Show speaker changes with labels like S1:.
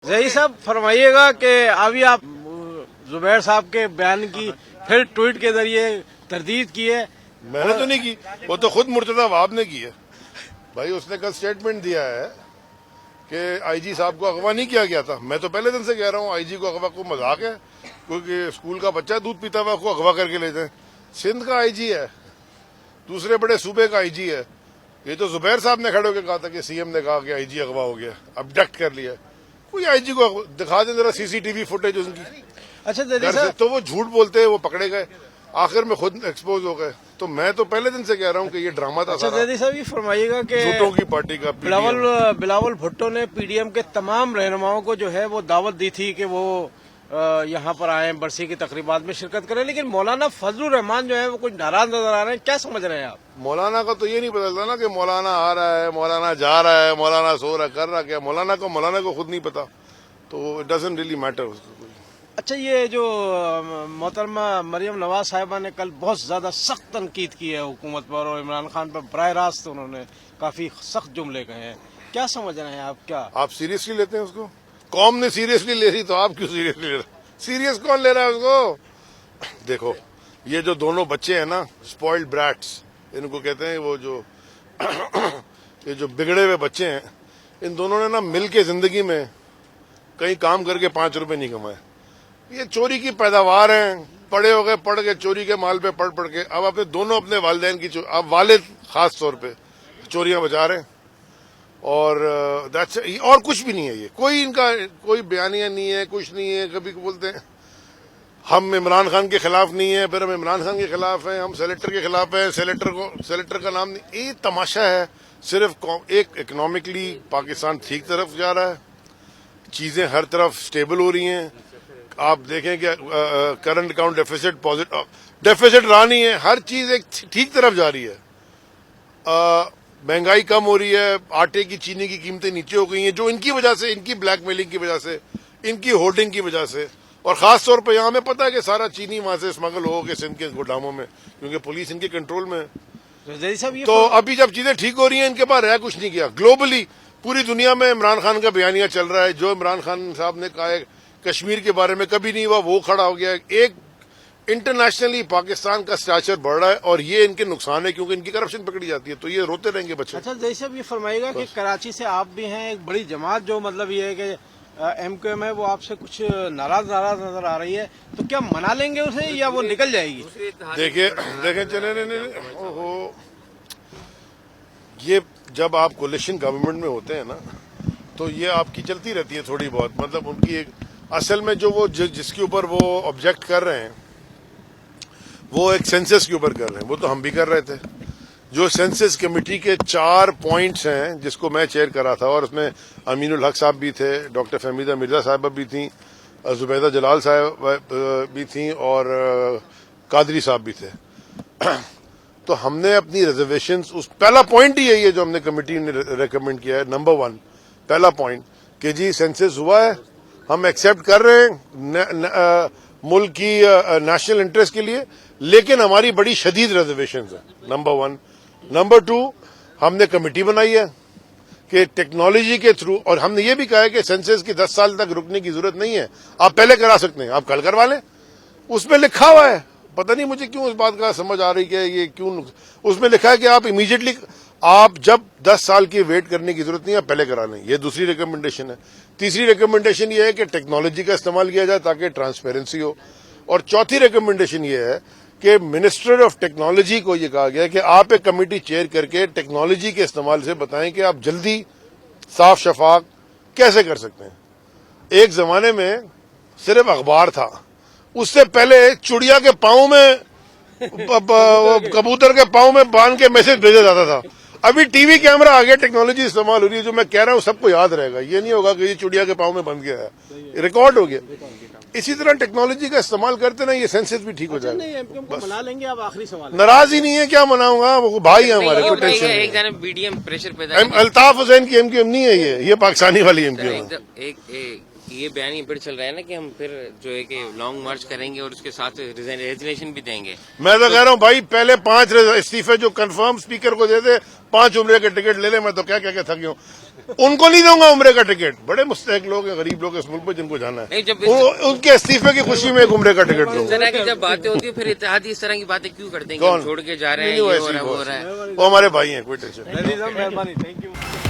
S1: ज़ही साहब फरमाइए गا कि अभी आप जुबैर साहब के बयान की फिर ट्वीट के जरिए तरदीद की है।
S2: मैंने तो नहीं की, वो तो खुद मुर्तजा वहाब ने की है। भाई उसने कल स्टेटमेंट दिया है कि आईजी साहब को अगवा नहीं किया गया था। मैं तो पहले दिन से कह रहा हूँ आईजी को अगवा को मजाक है, क्योंकि स्कूल का बच्चा दूध पीता हुआ को अगवा करके ले जाए। सिंध का आईजी है, दूसरे बड़े सूबे का आईजी है। ये तो जुबैर साहब ने खड़े होकर कहा था कि सीएम ने कहा कि आईजी अगवा हो गया, अबडक्ट कर लिया। कोई आईजी को दिखा दे जरा सीसीटीवी फुटेज उनकी।
S1: अच्छा
S2: घर से तो वो झूठ बोलते हैं, वो पकड़े गए, आखिर में खुद एक्सपोज हो गए। तो मैं तो पहले दिन से कह रहा हूँ कि ये ड्रामा था।
S1: अच्छा ज़ही साहब ये फरमाइएगा कि
S2: झूठों की पार्टी का
S1: बिलावल भुट्टो ने पीडीएम के तमाम रहनुमाओं को जो है वो दावत दी थी कि वो यहाँ पर आए, बरसी की तकरीबात में शिरकत करें, लेकिन मौलाना फजलुर रहमान जो है वो कुछ नाराज नजर आ रहे हैं। क्या समझ रहे हैं आप?
S2: मौलाना का तो ये नहीं पता चलता ना कि मौलाना आ रहा है, मौलाना जा रहा है, मौलाना सो रहा कर रहा क्या। मौलाना को खुद नहीं पता, तो इट डजंट रियली मैटर उसको कोई।
S1: अच्छा, ये जो मोहतरमा मरियम नवाज साहिबा ने कल बहुत ज्यादा सख्त तनकीद की है हुकूमत पर और इमरान खान पर बराह रास्त उन्होंने काफी सख्त जुमले कहे हैं। क्या समझ रहे हैं आप? क्या आप
S2: सीरियसली लेते हैं उसको? कौम ने सीरियसली ले रही तो आप क्यों सीरियसली ले रहे? सीरियस कौन ले रहा है उसको? देखो, ये जो दोनों बच्चे हैं ना, स्पॉइल्ड ब्रैट्स इनको कहते हैं, वो जो ये जो बिगड़े हुए बच्चे हैं, इन दोनों ने ना मिल के जिंदगी में कहीं काम करके 5 रुपए नहीं कमाए। ये चोरी की पैदावार हैं, पढ़े हो गए, पढ़ के चोरी के माल पे पढ़ के अब अपने वालिदैन की अब वालिद खास तौर पे चोरियां बचा रहे हैं। और और कुछ भी नहीं है। ये कोई इनका कोई बयानिया नहीं है, कुछ नहीं है। कभी बोलते हैं हम इमरान खान के खिलाफ नहीं है, फिर हम इमरान खान के खिलाफ हैं, हम सेलेक्टर के खिलाफ हैं, सेलेक्टर का नाम नहीं। ये तमाशा है। सिर्फ एक इकोनॉमिकली पाकिस्तान ठीक तरफ जा रहा है, चीजें हर तरफ स्टेबल हो रही हैं। आप देखें कि करंट अकाउंट डेफिसिट रहा नहीं है, हर चीज एक ठीक तरफ जा रही है। महंगाई कम हो रही है, आटे की चीनी की कीमतें नीचे हो गई हैं, जो इनकी वजह से, इनकी ब्लैकमेलिंग की वजह से, इनकी होर्डिंग की वजह से। और खास तौर पर यहाँ हमें पता है कि सारा चीनी वहां से स्मगल हो गए सिंध के गोदामों में, क्योंकि पुलिस इनके कंट्रोल में है। तो अभी जब चीजें ठीक हो रही हैं, इनके पास रह कुछ नहीं किया। ग्लोबली पूरी दुनिया में इमरान खान का बयानिया चल रहा है। जो इमरान खान साहब ने कहा है कश्मीर के बारे में कभी नहीं हुआ, वो खड़ा हो गया। एक इंटरनेशनली पाकिस्तान का स्टैचर बढ़ रहा है और ये इनके नुकसान है, क्योंकि इनकी करप्शन पकड़ी जाती है, तो ये रोते रहेंगे बच्चे।
S1: अच्छा, जैसे अब ये फरमाइएगा कि कराची से आप भी हैं, एक बड़ी जमात जो मतलब ये है कि एमक्यूएम है, वो आपसे कुछ नाराज नजर आ रही है, तो क्या मना लेंगे उसे या वो निकल जाएगी?
S2: देखें चले ओहो, ये जब आप कोलिशन गवर्नमेंट में होते हैं ना, तो ये आपकी चलती रहती है थोड़ी बहुत। मतलब उनकी एक असल में जो वो जिसके ऊपर वो ऑब्जेक्ट कर रहे हैं, वो एक सेंसस के ऊपर कर रहे हैं। वो तो हम भी कर रहे थे। जो सेंसस कमेटी के 4 पॉइंट्स हैं, जिसको मैं चेयर करा था, और उसमें अमीनुल हक साहब भी थे, डॉक्टर फहमीदा मिर्जा साहिबा भी थी, जुबैदा जलाल साहब भी थी, और कादरी साहब भी थे। तो हमने अपनी रिजर्वेशंस, उस पहला पॉइंट ही यही है जो हमने कमेटी ने रेकमेंड किया है। नंबर 1 पहला पॉइंट कि जी सेंसस हुआ है, हम एक्सेप्ट कर रहे हैं मुल्क की नेशनल इंटरेस्ट के लिए, लेकिन हमारी बड़ी शदीद रिजर्वेशंस है। नंबर 1। नंबर 2, हमने कमेटी बनाई है कि टेक्नोलॉजी के थ्रू, और हमने ये भी कहा है कि सेंसस की 10 साल तक रुकने की जरूरत नहीं है, आप पहले करा सकते हैं, आप कल करवा लें। उसमें लिखा हुआ है, पता नहीं मुझे क्यों इस बात का समझ आ रही है ये क्यों। उसमें लिखा है कि आप इमीडिएटली, आप जब 10 साल की वेट करने की जरूरत नहीं है, पहले करा लें। ये दूसरी रिकमेंडेशन है। तीसरी रिकमेंडेशन ये है कि टेक्नोलॉजी का इस्तेमाल किया जाए ताकि ट्रांसपेरेंसी हो। और चौथी रिकमेंडेशन ये है कि मिनिस्टर ऑफ टेक्नोलॉजी को ये कहा गया कि आप एक कमेटी चेयर करके टेक्नोलॉजी के इस्तेमाल से बताएं कि आप जल्दी साफ शफाफ कैसे कर सकते हैं। एक जमाने में सिर्फ अखबार था, उससे पहले चिड़िया के पाँव में, कबूतर के पाँव में बांध के मैसेज भेजा जाता था। अभी टीवी कैमरा आ गया, टेक्नोलॉजी इस्तेमाल हो रही है। जो मैं कह रहा हूँ सबको याद रहेगा, ये नहीं होगा कि ये चिड़िया के पाँव में बंद गया है, रिकॉर्ड हो गया। इसी तरह टेक्नोलॉजी का इस्तेमाल करते ना, ये सेंसस भी ठीक हो जाएगा।
S1: नहीं, मना लेंगे आप? आखिरी सवाल।
S2: नाराज ही नहीं है, क्या मनाऊंगा, वो भाई है हमारे, कोई टेंशन नहीं।
S3: मीडियम प्रेशर पैदा,
S2: अल्ताफ हुसैन की एमक्यूएम नहीं है, ये पाकिस्तानी वाली एमक्यूएम है।
S3: ये बयान ये फिर चल रहा है ना कि हम फिर जो है कि लॉन्ग मार्च करेंगे और उसके साथ रेजिग्नेशन भी देंगे।
S2: मैं तो कह रहा हूँ भाई, पहले 5 इस्तीफे जो कंफर्म स्पीकर को दे दे, 5 उम्रे के टिकट ले ले, मैं तो क्या क्या क्या थक गया हूँ। उनको नहीं दूंगा उम्रे का टिकट। बड़े मुस्तहक लोग हैं, गरीब लोग हैं इस मुल्क में जिनको जाना
S3: नहीं,
S2: है,
S3: जब
S2: उनके इस्तीफे की खुशी में एक उम्रे का टिकट
S3: इस
S2: दो।
S3: तरह की जब बातें होती है फिर इत्तेहादी इस तरह की बातें क्यों करते हैं कि
S2: कौन?
S3: हम छोड़ के जा रहे हैं,
S2: नहीं,
S3: ये
S2: वो
S3: हो
S2: ऐसी
S3: रहा है, वो हो
S2: बहुत
S3: रहा है।
S2: वो हमारे भाई हैं, कोई टेंशन नहीं।
S1: मेहदी साहब मेहरबानी, थैंक यू।